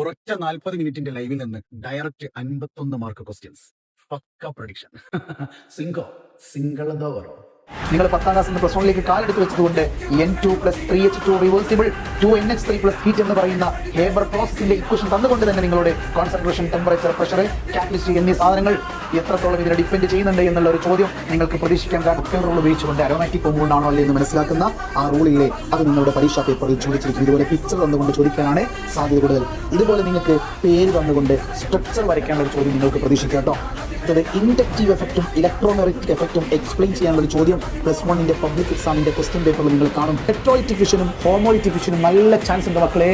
ഒരൊറ്റ 40 മിനിറ്റിന്റെ ലൈവിൽ നിന്ന് ഡയറക്റ്റ് 51 മാർക്ക് ക്വസ്റ്റ്യൻസ്. പക്ക പ്രഡിക്ഷൻ. സിംഗിൾ നിങ്ങൾ 10ാം ക്ലാസ്സിൽ നിന്ന് പ്ലസ് 1ലേക്ക് കാലെടുത്ത് വെച്ചതുകൊണ്ട് N2 + 3H2 reversible 2NH3 + heat എന്ന് പറയുന്ന ഹേബർ പ്രോസസിന്റെ ഇക്വേഷൻ തന്നുകൊണ്ട് തന്നെ നിങ്ങളുടെ കോൺസെൻട്രേഷൻ, ടെമ്പറേച്ചർ, പ്രഷർ, കാറ്റലിസ്റ്റ് എന്നീ സാധനങ്ങൾ എത്രത്തോളം ഇതിനെ ഡിപ്പെൻഡ് ചെയ്യുന്നുണ്ട് എന്നുള്ള ഒരു ചോദ്യം നിങ്ങൾക്ക് പ്രതീക്ഷിക്കാൻ കാരണം റൂൾ ഉപയോഗിച്ചുകൊണ്ട് അരോമാറ്റിക് കോമ്പൗണ്ട് ആണോ അല്ലേ എന്ന് മനസ്സിലാക്കുന്ന ആ റൂളിലെ അത് നിങ്ങളുടെ പരീക്ഷാ പേപ്പറിൽ ചോദിച്ചിരിക്കും. ഇതുപോലെ പിക്ചർ തന്നുകൊണ്ട് ചോദിക്കാനാണ് സാധ്യത കൂടുതൽ. ഇതുപോലെ നിങ്ങൾക്ക് പേര് തന്നുകൊണ്ട് സ്ട്രക്ചർ വരയ്ക്കാനുള്ള ഒരു ചോദ്യം നിങ്ങൾക്ക് പ്രതീക്ഷിക്കാം കേട്ടോ. ഇൻഡക്റ്റീവ് എഫക്റ്റും ഇലക്ട്രോമാഗ്നറ്റിക് എഫക്റ്റും എക്സ്പ്ലെയിൻ ചെയ്യാനുള്ള ചോദ്യം പ്ലസ് 1ന്റെ പബ്ലിക് എക്സാമിന്റെ ക്വസ്റ്റ്യൻ പേപ്പറിൽ നിങ്ങൾ കാണും. ഹെറ്ററോയിറ്റിക് ഫിഷനും ഹോമോയിറ്റിക് ഫിഷനും നല്ല ചാൻസ് ഉണ്ട് മക്കളെ.